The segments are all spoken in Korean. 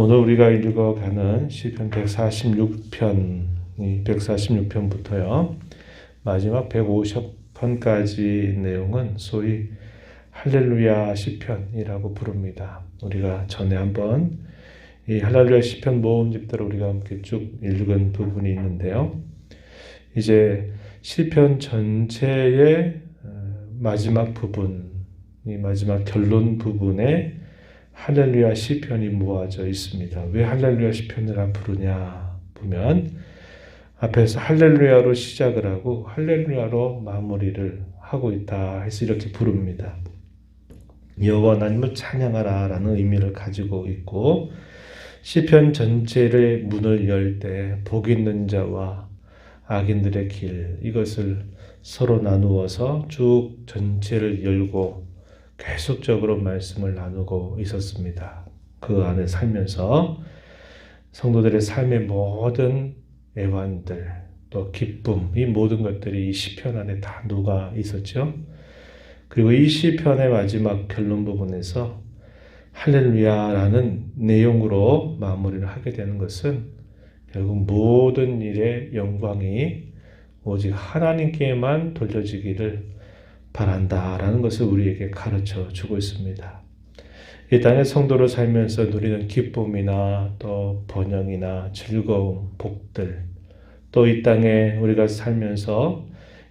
오늘 우리가 읽어가는 시편 146편, 146편부터요. 마지막 150편까지 내용은 소위 할렐루야 시편이라고 부릅니다. 우리가 전에 한번 이 할렐루야 시편 모음집들을 우리가 함께 쭉 읽은 부분이 있는데요. 이제 시편 전체의 마지막 부분, 이 마지막 결론 부분에 할렐루야 시편이 모아져 있습니다. 왜 할렐루야 시편이라 부르냐 보면 앞에서 할렐루야로 시작을 하고 할렐루야로 마무리를 하고 있다 해서 이렇게 부릅니다. 여호와 하나님을 찬양하라 라는 의미를 가지고 있고, 시편 전체를 문을 열 때 복 있는 자와 악인들의 길, 이것을 서로 나누어서 쭉 전체를 열고 계속적으로 말씀을 나누고 있었습니다. 그 안에 살면서 성도들의 삶의 모든 애환들, 또 기쁨, 이 모든 것들이 이 시편 안에 다 녹아 있었죠. 그리고 이 시편의 마지막 결론 부분에서 할렐루야라는 내용으로 마무리를 하게 되는 것은 결국 모든 일의 영광이 오직 하나님께만 돌려지기를 바란다라는 것을 우리에게 가르쳐 주고 있습니다. 이 땅의 성도로 살면서 누리는 기쁨이나 또 번영이나 즐거움, 복들, 또 이 땅에 우리가 살면서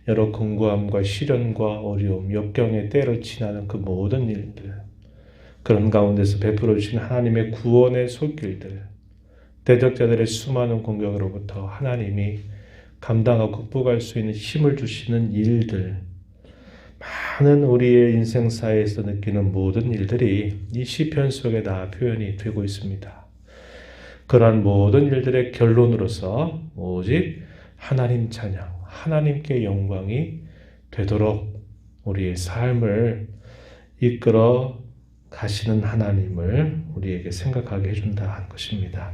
여러 공고함과 시련과 어려움, 역경의 때를 지나는 그 모든 일들, 그런 가운데서 베풀어 주신 하나님의 구원의 손길들, 대적자들의 수많은 공격으로부터 하나님이 감당하고 극복할 수 있는 힘을 주시는 일들, 많은 우리의 인생사에서 느끼는 모든 일들이 이 시편 속에 다 표현이 되고 있습니다. 그러한 모든 일들의 결론으로서 오직 하나님 찬양, 하나님께 영광이 되도록 우리의 삶을 이끌어 가시는 하나님을 우리에게 생각하게 해준다 하는 것입니다.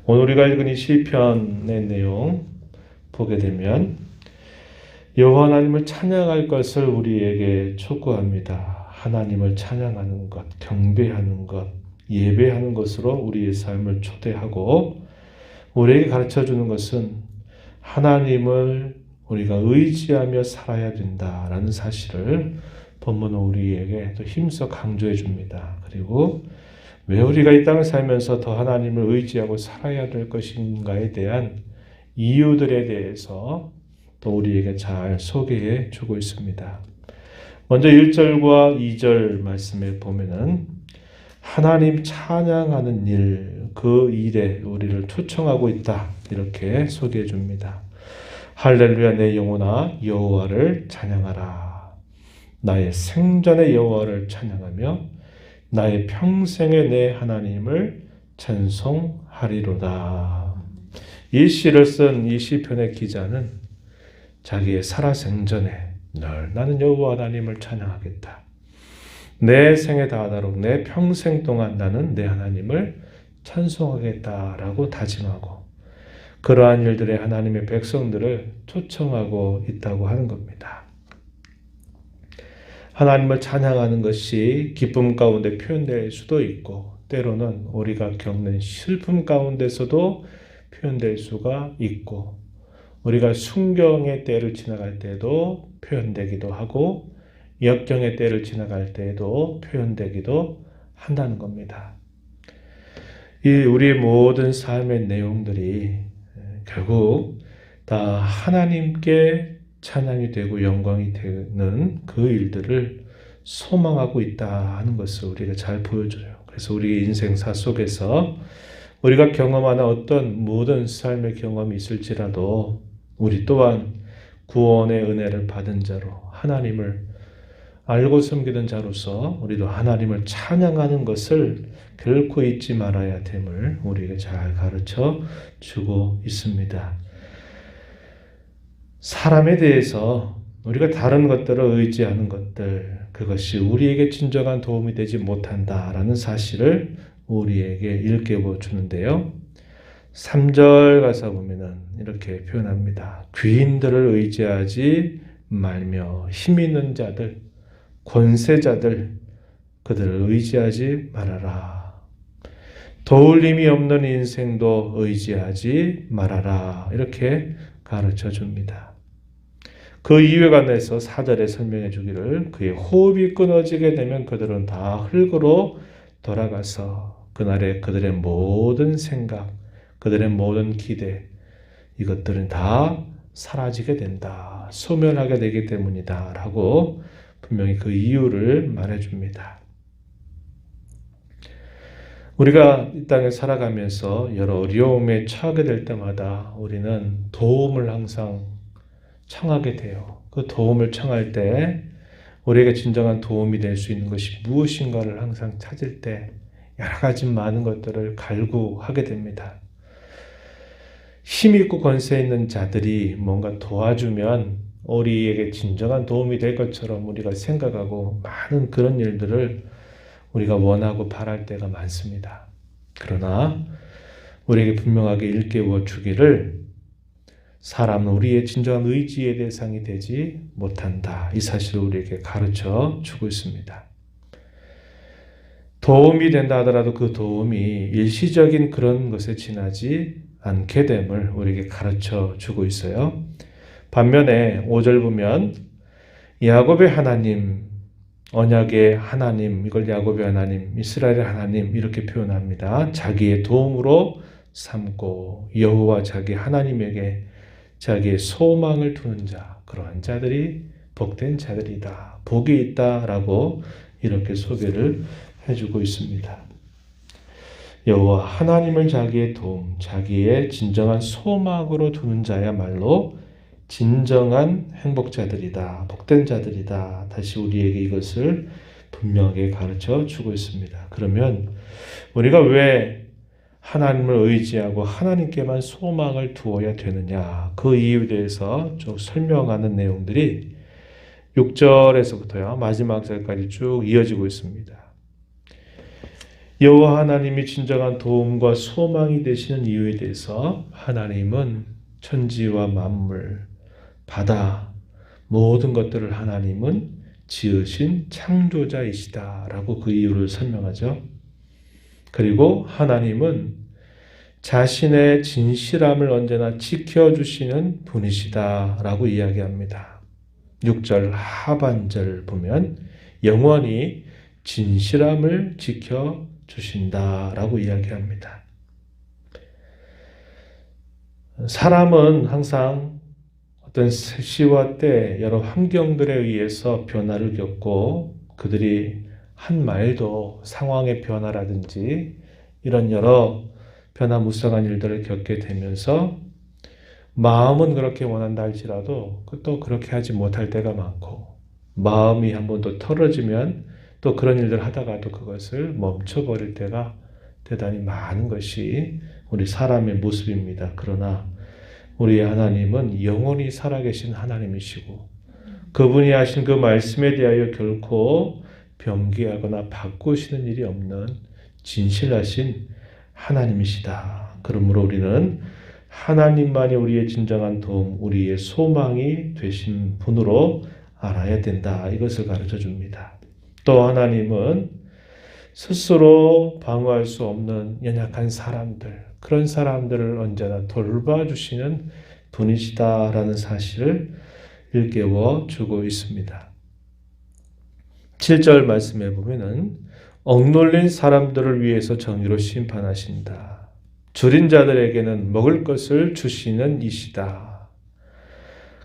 오늘 우리가 읽은 이 시편의 내용 보게 되면 여호와 하나님을 찬양할 것을 우리에게 촉구합니다. 하나님을 찬양하는 것, 경배하는 것, 예배하는 것으로 우리의 삶을 초대하고, 우리에게 가르쳐주는 것은 하나님을 우리가 의지하며 살아야 된다라는 사실을 본문은 우리에게 또 힘써 강조해 줍니다. 그리고 왜 우리가 이 땅을 살면서 더 하나님을 의지하고 살아야 될 것인가에 대한 이유들에 대해서 또 우리에게 잘 소개해 주고 있습니다. 먼저 1절과 2절 말씀에 보면은 하나님 찬양하는 일, 그 일에 우리를 초청하고 있다, 이렇게 소개해 줍니다. 할렐루야, 내 영혼아 여호와를 찬양하라. 나의 생전의 여호와를 찬양하며 나의 평생의 내 하나님을 찬송하리로다. 이 시를 쓴 이 시편의 기자는 자기의 살아생전에 늘 나는 여호와 하나님을 찬양하겠다, 내 생에 다하도록 내 평생 동안 나는 내 하나님을 찬송하겠다라고 다짐하고 그러한 일들에 하나님의 백성들을 초청하고 있다고 하는 겁니다. 하나님을 찬양하는 것이 기쁨 가운데 표현될 수도 있고, 때로는 우리가 겪는 슬픔 가운데서도 표현될 수가 있고, 우리가 순경의 때를 지나갈 때도 표현되기도 하고 역경의 때를 지나갈 때도 표현되기도 한다는 겁니다. 이 우리의 모든 삶의 내용들이 결국 다 하나님께 찬양이 되고 영광이 되는 그 일들을 소망하고 있다 하는 것을 우리가 잘 보여줘요. 그래서 우리 인생사 속에서 우리가 경험하는 어떤 모든 삶의 경험이 있을지라도 우리 또한 구원의 은혜를 받은 자로 하나님을 알고 섬기는 자로서 우리도 하나님을 찬양하는 것을 결코 잊지 말아야 됨을 우리에게 잘 가르쳐 주고 있습니다. 사람에 대해서 우리가 다른 것들을 의지하는 것들, 그것이 우리에게 진정한 도움이 되지 못한다라는 사실을 우리에게 일깨워 주는데요. 3절 가서 보면은 이렇게 표현합니다. 귀인들을 의지하지 말며 힘 있는 자들, 권세자들, 그들을 의지하지 말아라. 도울 힘이 없는 인생도 의지하지 말아라. 이렇게 가르쳐 줍니다. 그 이유에 관해서 4절에 설명해 주기를 그의 호흡이 끊어지게 되면 그들은 다 흙으로 돌아가서 그날에 그들의 모든 생각, 그들의 모든 기대 이것들은 다 사라지게 된다. 소멸하게 되기 때문이다. 라고 분명히 그 이유를 말해줍니다. 우리가 이 땅에 살아가면서 여러 어려움에 처하게 될 때마다 우리는 도움을 항상 청하게 돼요. 그 도움을 청할 때 우리에게 진정한 도움이 될 수 있는 것이 무엇인가를 항상 찾을 때 여러 가지 많은 것들을 갈구하게 됩니다. 힘 있고 권세 있는 자들이 뭔가 도와주면 우리에게 진정한 도움이 될 것처럼 우리가 생각하고 많은 그런 일들을 우리가 원하고 바랄 때가 많습니다. 그러나 우리에게 분명하게 일깨워 주기를 사람은 우리의 진정한 의지의 대상이 되지 못한다. 이 사실을 우리에게 가르쳐 주고 있습니다. 도움이 된다 하더라도 그 도움이 일시적인 그런 것에 지나지 않게 됨을 우리에게 가르쳐 주고 있어요. 반면에 5절 보면 야곱의 하나님, 언약의 하나님, 이걸 야곱의 하나님, 이스라엘의 하나님 이렇게 표현합니다. 자기의 도움으로 삼고 여호와 자기 하나님에게 자기의 소망을 두는 자, 그러한 자들이 복된 자들이다. 복이 있다라고 이렇게 소개를 해주고 있습니다. 여호와 하나님을 자기의 도움, 자기의 진정한 소망으로 두는 자야말로 진정한 행복자들이다. 복된 자들이다. 다시 우리에게 이것을 분명하게 가르쳐 주고 있습니다. 그러면 우리가 왜 하나님을 의지하고 하나님께만 소망을 두어야 되느냐? 그 이유에 대해서 쭉 설명하는 내용들이 6절에서부터요. 마지막 절까지 쭉 이어지고 있습니다. 여호와 하나님이 진정한 도움과 소망이 되시는 이유에 대해서 하나님은 천지와 만물, 바다, 모든 것들을 하나님은 지으신 창조자이시다라고 그 이유를 설명하죠. 그리고 하나님은 자신의 진실함을 언제나 지켜주시는 분이시다라고 이야기합니다. 6절 하반절 보면 영원히 진실함을 지켜주신다라고 이야기합니다. 사람은 항상 어떤 시와 때 여러 환경들에 의해서 변화를 겪고 그들이 한 말도 상황의 변화라든지 이런 여러 변화무쌍한 일들을 겪게 되면서 마음은 그렇게 원한다 할지라도 또 그렇게 하지 못할 때가 많고 마음이 한 번 더 털어지면 또 그런 일들을 하다가도 그것을 멈춰버릴 때가 대단히 많은 것이 우리 사람의 모습입니다. 그러나 우리 하나님은 영원히 살아계신 하나님이시고 그분이 하신 그 말씀에 대하여 결코 변개하거나 바꾸시는 일이 없는 진실하신 하나님이시다. 그러므로 우리는 하나님만이 우리의 진정한 도움, 우리의 소망이 되신 분으로 알아야 된다. 이것을 가르쳐 줍니다. 또 하나님은 스스로 방어할 수 없는 연약한 사람들, 그런 사람들을 언제나 돌봐주시는 분이시다라는 사실을 일깨워 주고 있습니다. 7절 말씀에 보면은 억눌린 사람들을 위해서 정의로 심판하신다. 줄인 자들에게는 먹을 것을 주시는 이시다.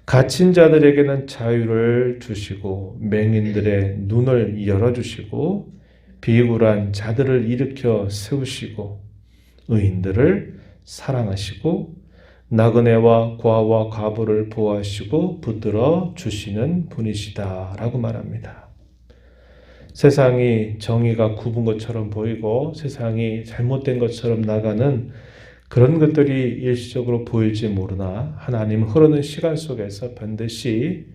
갇힌 자들에게는 자유를 주시고 맹인들의 눈을 열어주시고 비굴한 자들을 일으켜 세우시고 의인들을 사랑하시고 나그네와 고아와 과부를 보호하시고 붙들어 주시는 분이시다라고 말합니다. 세상이 정의가 굽은 것처럼 보이고 세상이 잘못된 것처럼 나가는 그런 것들이 일시적으로 보일지 모르나 하나님은 흐르는 시간 속에서 반드시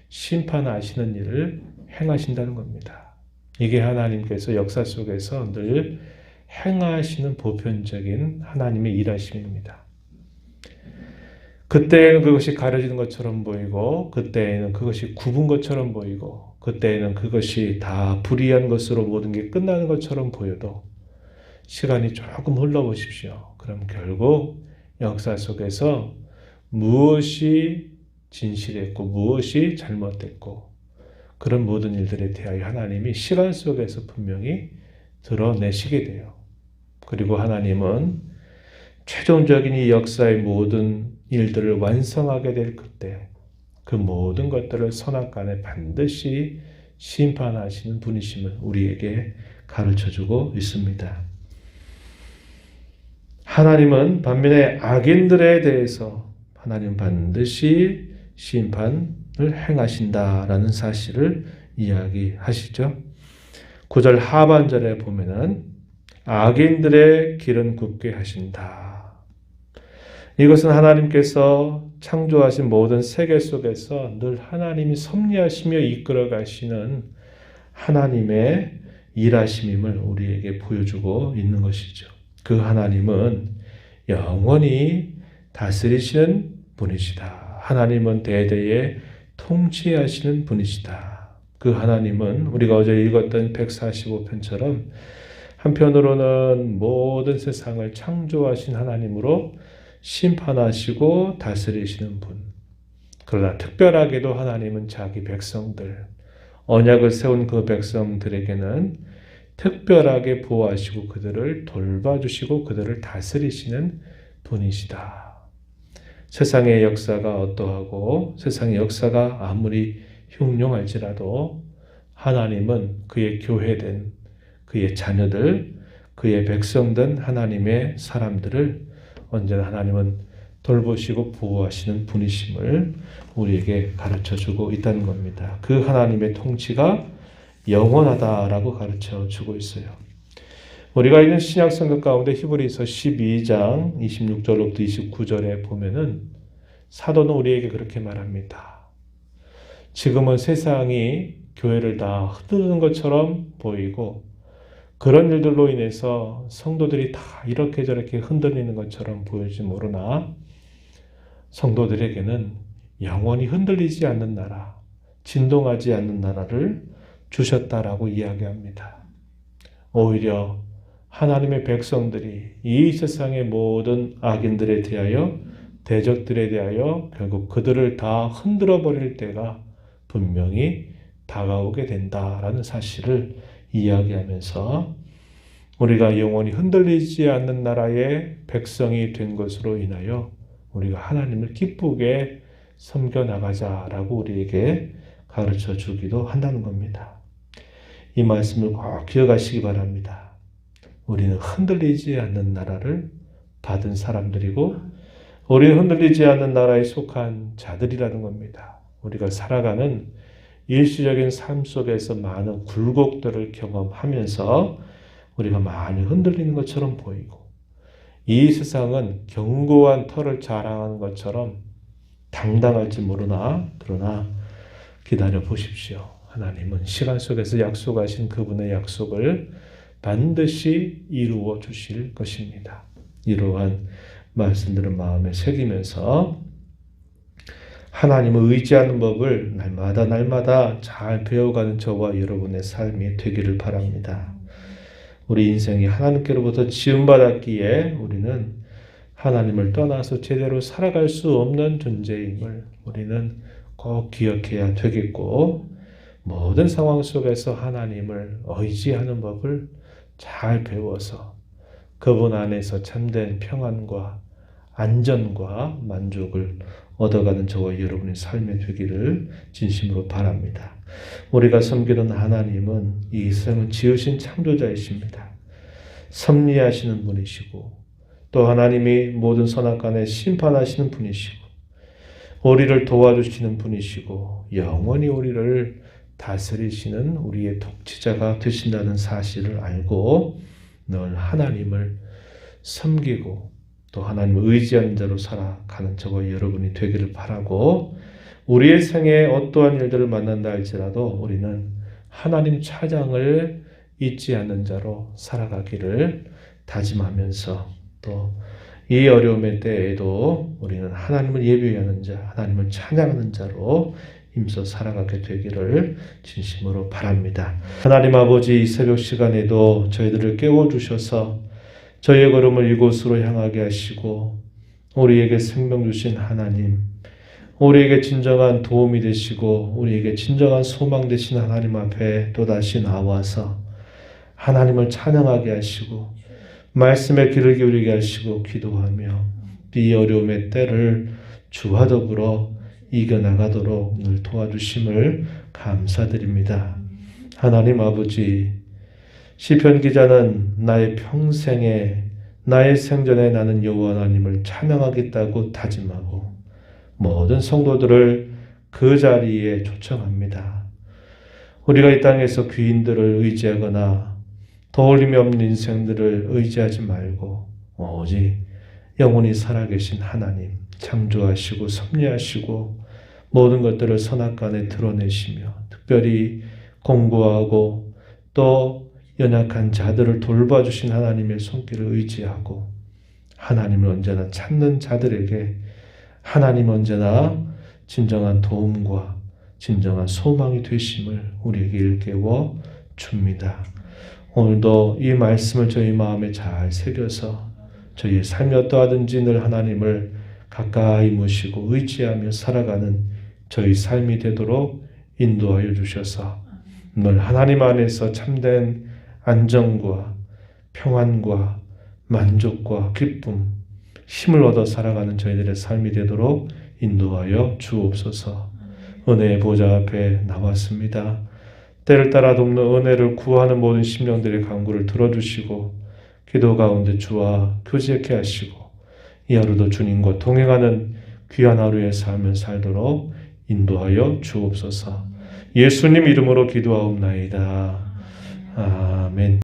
심판하시는 일을 행하신다는 겁니다. 이게 하나님께서 역사 속에서 늘 행하시는 보편적인 하나님의 일하심입니다. 그때에는 그것이 가려지는 것처럼 보이고 그때에는 그것이 굽은 것처럼 보이고 그때에는 그것이 다 불의한 것으로 모든 게 끝나는 것처럼 보여도 시간이 조금 흘러보십시오. 그럼 결국 역사 속에서 무엇이 진실했고 무엇이 잘못됐고 그런 모든 일들에 대하여 하나님이 시간 속에서 분명히 드러내시게 돼요. 그리고 하나님은 최종적인 이 역사의 모든 일들을 완성하게 될 그때 그 모든 것들을 선악간에 반드시 심판하시는 분이심을 우리에게 가르쳐주고 있습니다. 하나님은 반면에 악인들에 대해서 하나님 반드시 심판을 행하신다라는 사실을 이야기하시죠. 9절 하반절에 보면은 악인들의 길은 굳게 하신다. 이것은 하나님께서 창조하신 모든 세계 속에서 늘 하나님이 섭리하시며 이끌어 가시는 하나님의 일하심임을 우리에게 보여주고 있는 것이죠. 그 하나님은 영원히 다스리시는 분이시다. 하나님은 대대에 통치하시는 분이시다. 그 하나님은 우리가 어제 읽었던 145편처럼 한편으로는 모든 세상을 창조하신 하나님으로 심판하시고 다스리시는 분. 그러나 특별하게도 하나님은 자기 백성들, 언약을 세운 그 백성들에게는 특별하게 보호하시고 그들을 돌봐주시고 그들을 다스리시는 분이시다. 세상의 역사가 어떠하고 세상의 역사가 아무리 흉흉할지라도 하나님은 그의 교회된 그의 자녀들, 그의 백성된 하나님의 사람들을 언제나 하나님은 돌보시고 보호하시는 분이심을 우리에게 가르쳐주고 있다는 겁니다. 그 하나님의 통치가 영원하다라고 가르쳐주고 있어요. 우리가 있는 신약성경 가운데 히브리서 12장 26절로부터 29절에 보면은 사도는 우리에게 그렇게 말합니다. 지금은 세상이 교회를 다 흔드는 것처럼 보이고 그런 일들로 인해서 성도들이 다 이렇게 저렇게 흔들리는 것처럼 보일지 모르나 성도들에게는 영원히 흔들리지 않는 나라, 진동하지 않는 나라를 주셨다라고 이야기합니다. 오히려 하나님의 백성들이 이 세상의 모든 악인들에 대하여 대적들에 대하여 결국 그들을 다 흔들어 버릴 때가 분명히 다가오게 된다라는 사실을 이야기하면서 우리가 영원히 흔들리지 않는 나라의 백성이 된 것으로 인하여 우리가 하나님을 기쁘게 섬겨나가자라고 우리에게 가르쳐 주기도 한다는 겁니다. 이 말씀을 꼭 기억하시기 바랍니다. 우리는 흔들리지 않는 나라를 받은 사람들이고 우리는 흔들리지 않는 나라에 속한 자들이라는 겁니다. 우리가 살아가는 일시적인 삶 속에서 많은 굴곡들을 경험하면서 우리가 많이 흔들리는 것처럼 보이고 이 세상은 견고한 터를 자랑하는 것처럼 당당할지 모르나 그러나 기다려 보십시오. 하나님은 시간 속에서 약속하신 그분의 약속을 반드시 이루어 주실 것입니다. 이러한 말씀들을 마음에 새기면서 하나님을 의지하는 법을 날마다 잘 배워가는 저와 여러분의 삶이 되기를 바랍니다. 우리 인생이 하나님께로부터 지음받았기에 우리는 하나님을 떠나서 제대로 살아갈 수 없는 존재임을 우리는 꼭 기억해야 되겠고 모든 상황 속에서 하나님을 의지하는 법을 잘 배워서 그분 안에서 참된 평안과 안전과 만족을 얻어가는 저와 여러분의 삶이 되기를 진심으로 바랍니다. 우리가 섬기는 하나님은 이 세상을 지으신 창조자이십니다. 섭리하시는 분이시고 또 하나님이 모든 선악간에 심판하시는 분이시고 우리를 도와주시는 분이시고 영원히 우리를 다스리시는 우리의 통치자가 되신다는 사실을 알고 늘 하나님을 섬기고 또 하나님을 의지하는 자로 살아가는 저와 여러분이 되기를 바라고 우리의 생에 어떠한 일들을 만난다 할지라도 우리는 하나님 찬양을 잊지 않는 자로 살아가기를 다짐하면서 또 이 어려움의 때에도 우리는 하나님을 예배하는 자, 하나님을 찬양하는 자로 힘써 살아가게 되기를 진심으로 바랍니다. 하나님 아버지 이 새벽 시간에도 저희들을 깨워주셔서 저희의 걸음을 이곳으로 향하게 하시고 우리에게 생명 주신 하나님, 우리에게 진정한 도움이 되시고 우리에게 진정한 소망 되신 하나님 앞에 또다시 나와서 하나님을 찬양하게 하시고 말씀에 귀를 기울이게 하시고 기도하며 이 어려움의 때를 주와 더불어 이겨나가도록 늘 도와주심을 감사드립니다. 하나님 아버지, 시편 기자는 나의 평생에 나의 생전에 나는 여호와 하나님을 찬양하겠다고 다짐하고 모든 성도들을 그 자리에 초청합니다. 우리가 이 땅에서 귀인들을 의지하거나 도울림이 없는 인생들을 의지하지 말고 오직 영원히 살아계신 하나님, 창조하시고 섭리하시고 모든 것들을 선악간에 드러내시며 특별히 공고하고 또 연약한 자들을 돌봐주신 하나님의 손길을 의지하고 하나님을 언제나 찾는 자들에게 하나님 언제나 진정한 도움과 진정한 소망이 되심을 우리에게 일깨워 줍니다. 오늘도 이 말씀을 저희 마음에 잘 새겨서 저희의 삶이 어떠하든지 늘 하나님을 가까이 모시고 의지하며 살아가는 저희 삶이 되도록 인도하여 주셔서 늘 하나님 안에서 참된 안정과 평안과 만족과 기쁨, 힘을 얻어 살아가는 저희들의 삶이 되도록 인도하여 주옵소서. 은혜의 보좌 앞에 나왔습니다. 때를 따라 돕는 은혜를 구하는 모든 심령들의 간구를 들어주시고 기도 가운데 주와 교제케 하시고 이 하루도 주님과 동행하는 귀한 하루의 삶을 살도록 인도하여 주옵소서. 예수님 이름으로 기도하옵나이다. 아멘.